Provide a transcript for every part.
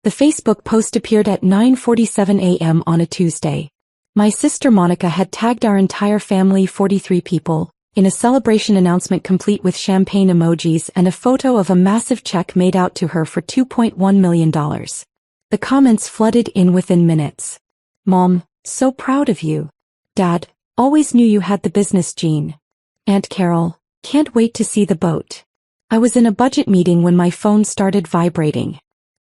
The Facebook post appeared at 9:47 a.m. on a Tuesday. My sister Monica had tagged our entire family, 43 people, in a celebration announcement complete with champagne emojis and a photo of a massive check made out to her for $2.1 million. The comments flooded in within minutes. Mom, so proud of you. Dad, always knew you had the business gene. Aunt Carol, can't wait to see the boat. I was in a budget meeting when my phone started vibrating.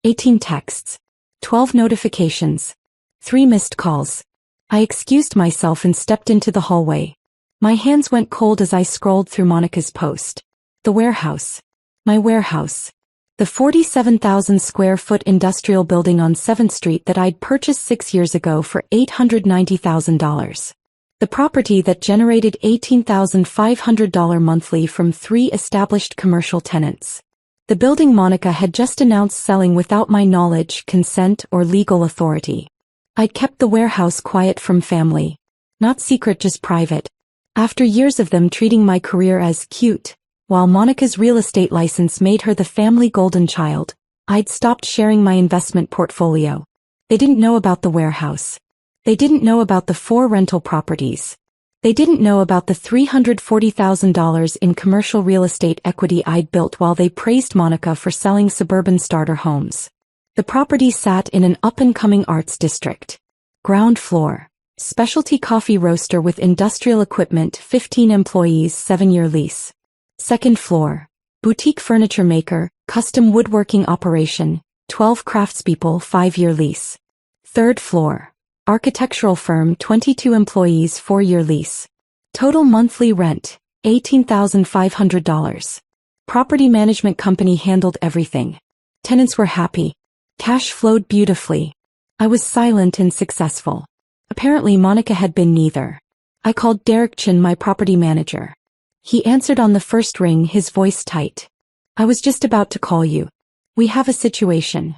18 texts. 12 notifications. 3 missed calls. I excused myself and stepped into the hallway. My hands went cold as I scrolled through Monica's post. The warehouse. My warehouse. The 47,000 square foot industrial building on 7th Street that I'd purchased 6 years ago for $890,000. The property that generated $18,500 monthly from 3 established commercial tenants. The building Monica had just announced selling without my knowledge, consent, or legal authority. I'd kept the warehouse quiet from family. Not secret, just private. After years of them treating my career as cute, while Monica's real estate license made her the family golden child, I'd stopped sharing my investment portfolio. They didn't know about the warehouse. They didn't know about the 4 rental properties. They didn't know about the $340,000 in commercial real estate equity I'd built while they praised Monica for selling suburban starter homes. The property sat in an up-and-coming arts district. Ground floor. Specialty coffee roaster with industrial equipment, 15 employees, 7-year lease. Second floor. Boutique furniture maker, custom woodworking operation, 12 craftspeople, 5-year lease. Third floor. Architectural firm, 22 employees, 4-year lease. Total monthly rent, $18,500. Property management company handled everything. Tenants were happy. Cash flowed beautifully. I was silent and successful. Apparently Monica had been neither. I called Derek Chin, my property manager. He answered on the first ring, his voice tight. I was just about to call you. We have a situation.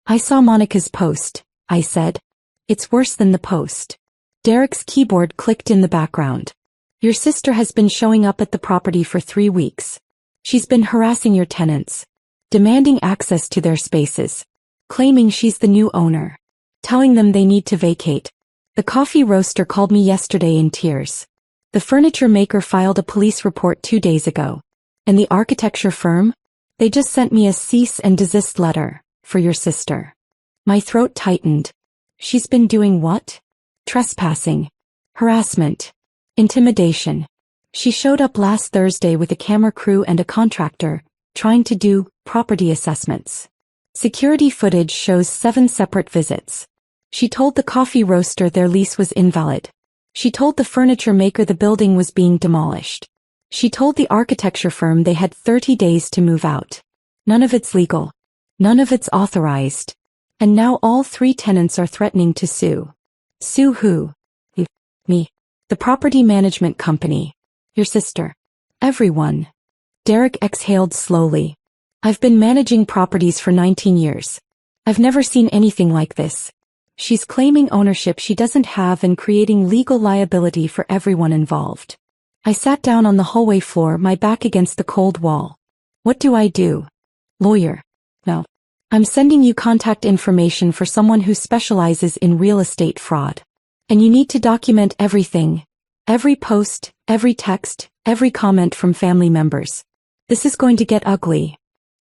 I saw Monica's post, I said. It's worse than the post. Derek's keyboard clicked in the background. Your sister has been showing up at the property for 3 weeks. She's been harassing your tenants, demanding access to their spaces, claiming she's the new owner, telling them they need to vacate. The coffee roaster called me yesterday in tears. The furniture maker filed a police report 2 days ago. And the architecture firm? They just sent me a cease and desist letter, for your sister. My throat tightened. She's been doing what? Trespassing. Harassment. Intimidation. She showed up last Thursday with a camera crew and a contractor, trying to do property assessments. Security footage shows 7 separate visits. She told the coffee roaster their lease was invalid. She told the furniture maker the building was being demolished. She told the architecture firm they had 30 days to move out. None of it's legal. None of it's authorized. And now all 3 tenants are threatening to sue. Sue who? Me. The property management company. Your sister. Everyone. Derek exhaled slowly. I've been managing properties for 19 years. I've never seen anything like this. She's claiming ownership she doesn't have and creating legal liability for everyone involved. I sat down on the hallway floor, my back against the cold wall. What do I do? Lawyer. No. I'm sending you contact information for someone who specializes in real estate fraud. And you need to document everything. Every post, every text, every comment from family members. This is going to get ugly.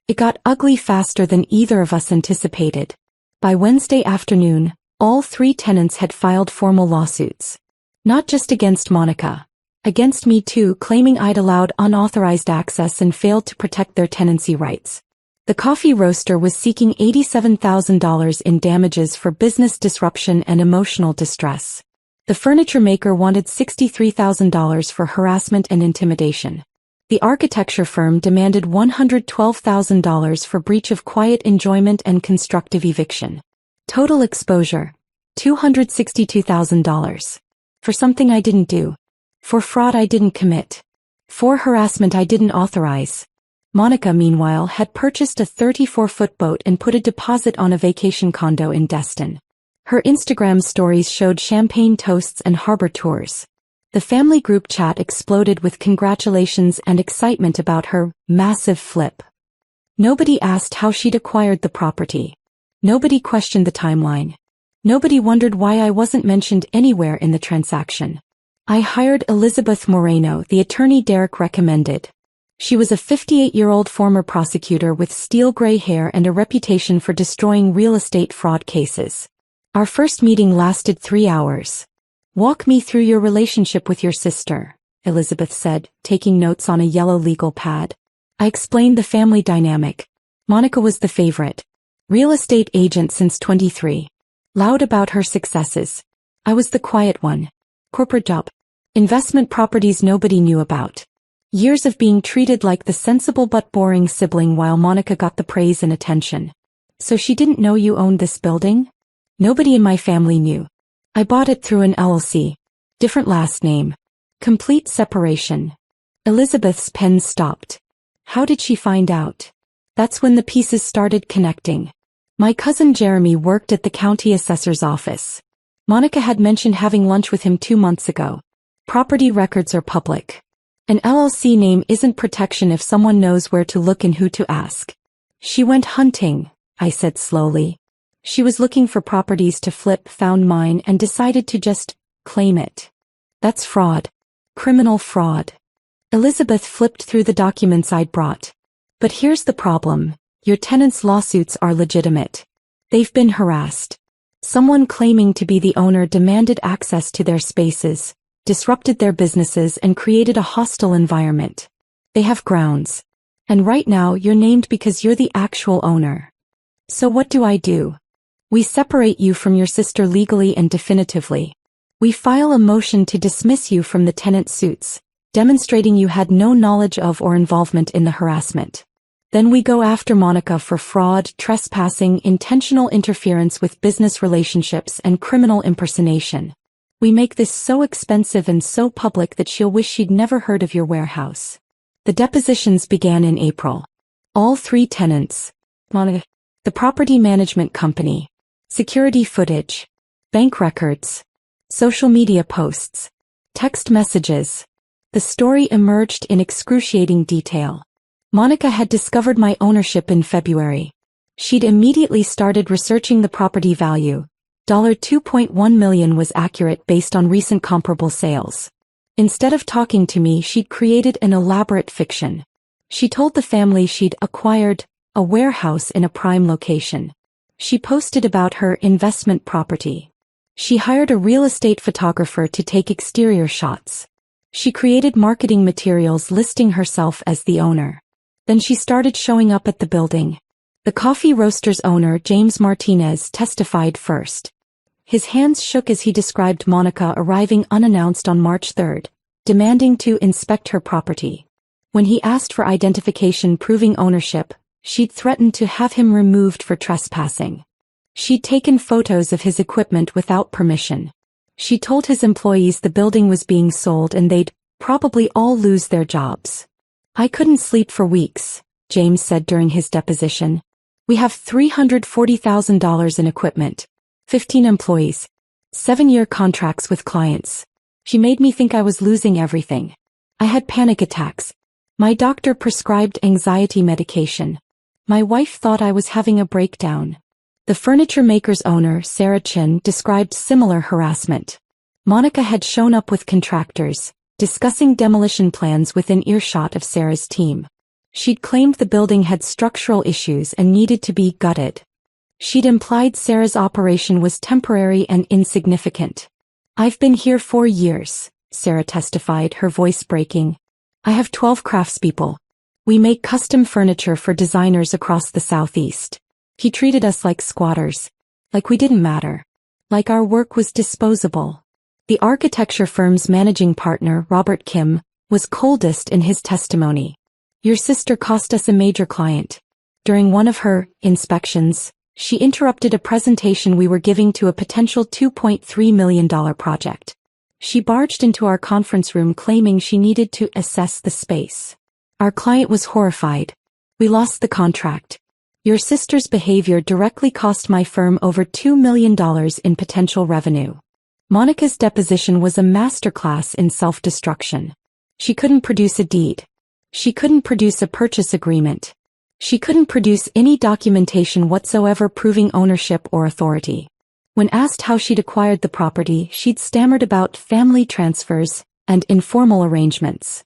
It got ugly faster than either of us anticipated. By Wednesday afternoon, all 3 tenants had filed formal lawsuits. Not just against Monica. Against me too, claiming I'd allowed unauthorized access and failed to protect their tenancy rights. The coffee roaster was seeking $87,000 in damages for business disruption and emotional distress. The furniture maker wanted $63,000 for harassment and intimidation. The architecture firm demanded $112,000 for breach of quiet enjoyment and constructive eviction. Total exposure, $262,000. For something I didn't do. For fraud I didn't commit. For harassment I didn't authorize. Monica, meanwhile, had purchased a 34-foot boat and put a deposit on a vacation condo in Destin. Her Instagram stories showed champagne toasts and harbor tours. The family group chat exploded with congratulations and excitement about her massive flip. Nobody asked how she'd acquired the property. Nobody questioned the timeline. Nobody wondered why I wasn't mentioned anywhere in the transaction. I hired Elizabeth Moreno, the attorney Derek recommended. She was a 58-year-old former prosecutor with steel gray hair and a reputation for destroying real estate fraud cases. Our first meeting lasted 3 hours. "Walk me through your relationship with your sister," Elizabeth said, taking notes on a yellow legal pad. I explained the family dynamic. Monica was the favorite. Real estate agent since 23. Loud about her successes. I was the quiet one. Corporate job. Investment properties nobody knew about. Years of being treated like the sensible but boring sibling while Monica got the praise and attention. "So she didn't know you owned this building?" "Nobody in my family knew. I bought it through an LLC. Different last name. Complete separation." Elizabeth's pen stopped. "How did she find out?" That's when the pieces started connecting. My cousin Jeremy worked at the county assessor's office. Monica had mentioned having lunch with him 2 months ago. Property records are public. An LLC name isn't protection if someone knows where to look and who to ask. "She went hunting," I said slowly. "She was looking for properties to flip, found mine, and decided to just claim it. That's fraud. Criminal fraud." Elizabeth flipped through the documents I'd brought. "But here's the problem. Your tenants' lawsuits are legitimate. They've been harassed. Someone claiming to be the owner demanded access to their spaces, disrupted their businesses, and created a hostile environment. They have grounds. And right now you're named because you're the actual owner. So what do I do? We separate you from your sister legally and definitively. We file a motion to dismiss you from the tenant suits, demonstrating you had no knowledge of or involvement in the harassment. Then we go after Monica for fraud, trespassing, intentional interference with business relationships, and criminal impersonation. We make this so expensive and so public that she'll wish she'd never heard of your warehouse." The depositions began in April. All 3 tenants. Monica. The property management company. Security footage. Bank records. Social media posts. Text messages. The story emerged in excruciating detail. Monica had discovered my ownership in February. She'd immediately started researching the property value. $2.1 million was accurate based on recent comparable sales. Instead of talking to me, she'd created an elaborate fiction. She told the family she'd acquired a warehouse in a prime location. She posted about her investment property. She hired a real estate photographer to take exterior shots. She created marketing materials listing herself as the owner. Then she started showing up at the building. The coffee roaster's owner, James Martinez, testified first. His hands shook as he described Monica arriving unannounced on March 3rd, demanding to inspect her property. When he asked for identification proving ownership, she'd threatened to have him removed for trespassing. She'd taken photos of his equipment without permission. She told his employees the building was being sold and they'd probably all lose their jobs. "I couldn't sleep for weeks," James said during his deposition. "We have $340,000 in equipment, 15 employees, 7-year contracts with clients. She made me think I was losing everything. I had panic attacks. My doctor prescribed anxiety medication. My wife thought I was having a breakdown." The furniture maker's owner, Sarah Chin, described similar harassment. Monica had shown up with contractors, discussing demolition plans within earshot of Sarah's team. She'd claimed the building had structural issues and needed to be gutted. She'd implied Sarah's operation was temporary and insignificant. "I've been here 4 years," Sarah testified, her voice breaking. "I have 12 craftspeople. We make custom furniture for designers across the Southeast. He treated us like squatters. Like we didn't matter. Like our work was disposable." The architecture firm's managing partner, Robert Kim, was coldest in his testimony. "Your sister cost us a major client. During one of her inspections, she interrupted a presentation we were giving to a potential $2.3 million project. She barged into our conference room claiming she needed to assess the space. Our client was horrified. We lost the contract. Your sister's behavior directly cost my firm over $2 million in potential revenue." Monica's deposition was a masterclass in self-destruction. She couldn't produce a deed. She couldn't produce a purchase agreement. She couldn't produce any documentation whatsoever proving ownership or authority. When asked how she'd acquired the property, she'd stammered about family transfers and informal arrangements.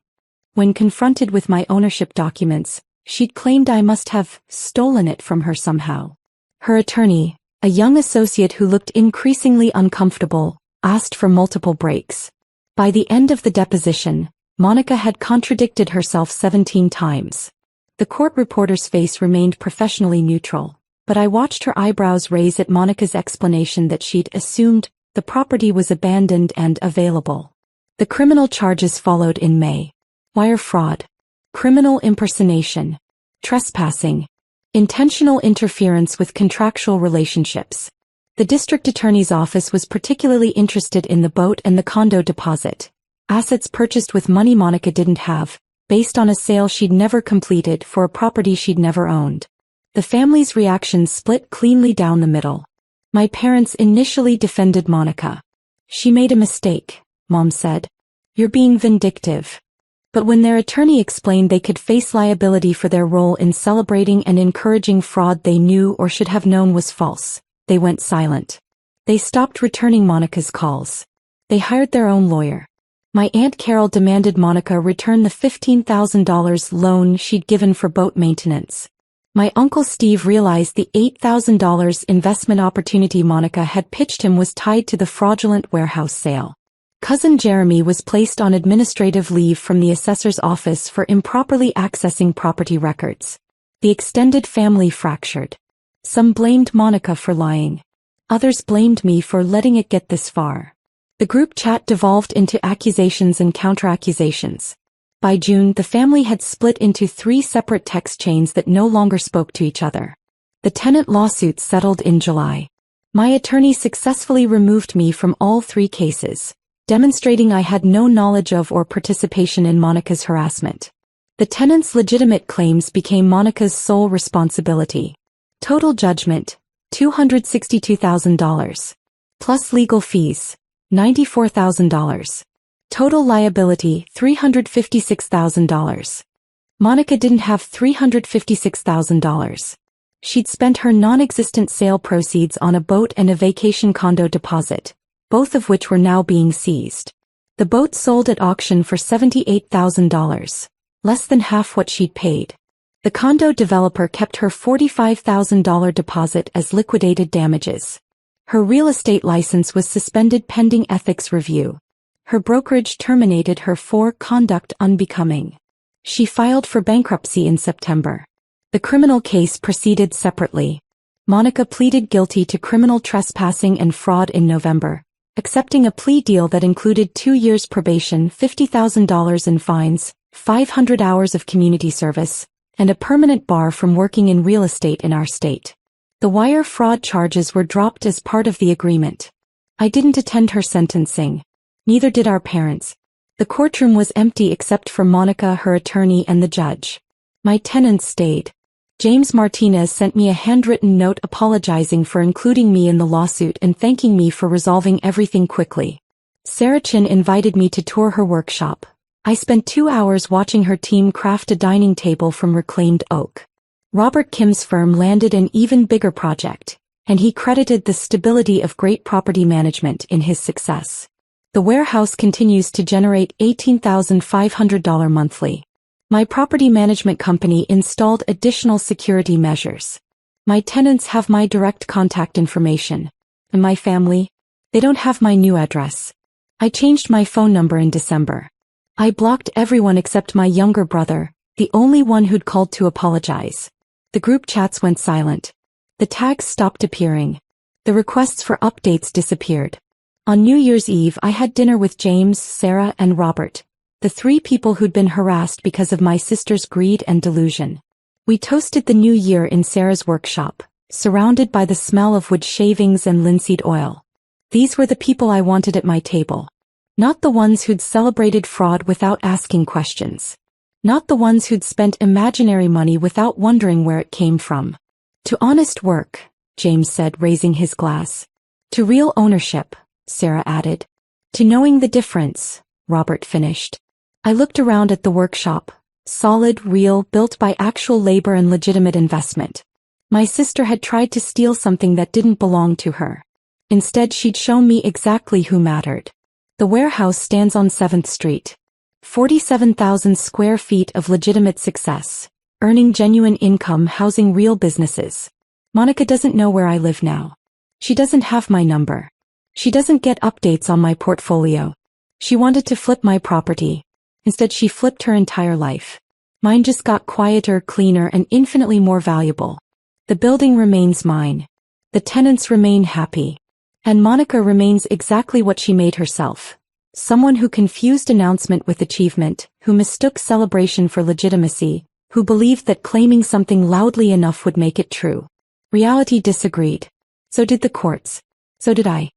When confronted with my ownership documents, she'd claimed I must have stolen it from her somehow. Her attorney, a young associate who looked increasingly uncomfortable, asked for multiple breaks. By the end of the deposition, Monica had contradicted herself 17 times. The court reporter's face remained professionally neutral, but I watched her eyebrows raise at Monica's explanation that she'd assumed the property was abandoned and available. The criminal charges followed in May. Wire fraud, criminal impersonation, trespassing, intentional interference with contractual relationships. The district attorney's office was particularly interested in the boat and the condo deposit, assets purchased with money Monica didn't have, based on a sale she'd never completed for a property she'd never owned. The family's reactions split cleanly down the middle. My parents initially defended Monica. "She made a mistake," Mom said. "You're being vindictive." But when their attorney explained they could face liability for their role in celebrating and encouraging fraud they knew or should have known was false, they went silent. They stopped returning Monica's calls. They hired their own lawyer. My Aunt Carol demanded Monica return the $15,000 loan she'd given for boat maintenance. My Uncle Steve realized the $8,000 investment opportunity Monica had pitched him was tied to the fraudulent warehouse sale. Cousin Jeremy was placed on administrative leave from the assessor's office for improperly accessing property records. The extended family fractured. Some blamed Monica for lying. Others blamed me for letting it get this far. The group chat devolved into accusations and counter-accusations. By June, the family had split into 3 separate text chains that no longer spoke to each other. The tenant lawsuits settled in July. My attorney successfully removed me from all 3 cases, demonstrating I had no knowledge of or participation in Monica's harassment. The tenant's legitimate claims became Monica's sole responsibility. Total judgment, $262,000. Plus legal fees, $94,000. Total liability, $356,000. Monica didn't have $356,000. She'd spent her non-existent sale proceeds on a boat and a vacation condo deposit, both of which were now being seized. The boat sold at auction for $78,000, less than half what she'd paid. The condo developer kept her $45,000 deposit as liquidated damages. Her real estate license was suspended pending ethics review. Her brokerage terminated her for conduct unbecoming. She filed for bankruptcy in September. The criminal case proceeded separately. Monica pleaded guilty to criminal trespassing and fraud in November, accepting a plea deal that included 2 years probation, $50,000 in fines, 500 hours of community service, and a permanent bar from working in real estate in our state. The wire fraud charges were dropped as part of the agreement. I didn't attend her sentencing. Neither did our parents. The courtroom was empty except for Monica, her attorney, and the judge. My tenants stayed. James Martinez sent me a handwritten note apologizing for including me in the lawsuit and thanking me for resolving everything quickly. Sarah Chin invited me to tour her workshop. I spent 2 hours watching her team craft a dining table from reclaimed oak. Robert Kim's firm landed an even bigger project, and he credited the stability of great property management in his success. The warehouse continues to generate $18,500 monthly. My property management company installed additional security measures. My tenants have my direct contact information. And my family? They don't have my new address. I changed my phone number in December. I blocked everyone except my younger brother, the only one who'd called to apologize. The group chats went silent. The tags stopped appearing. The requests for updates disappeared. On New Year's Eve I had dinner with James, Sarah, and Robert, the 3 people who'd been harassed because of my sister's greed and delusion. We toasted the new year in Sarah's workshop, surrounded by the smell of wood shavings and linseed oil. These were the people I wanted at my table. Not the ones who'd celebrated fraud without asking questions. Not the ones who'd spent imaginary money without wondering where it came from. To honest work, James said, raising his glass. To real ownership, Sarah added. To knowing the difference, Robert finished. I looked around at the workshop, Solid, real, built by actual labor and legitimate investment. My sister had tried to steal something that didn't belong to her. Instead, she'd shown me exactly who mattered. The warehouse stands on 7th Street. 47,000 square feet of legitimate success, earning genuine income, housing real businesses. Monica doesn't know where I live now. She doesn't have my number. She doesn't get updates on my portfolio. She wanted to flip my property. Instead, she flipped her entire life. Mine just got quieter, cleaner, and infinitely more valuable. The building remains mine. The tenants remain happy. And Monica remains exactly what she made herself. Someone who confused announcement with achievement, who mistook celebration for legitimacy, who believed that claiming something loudly enough would make it true. Reality disagreed. So did the courts. So did I.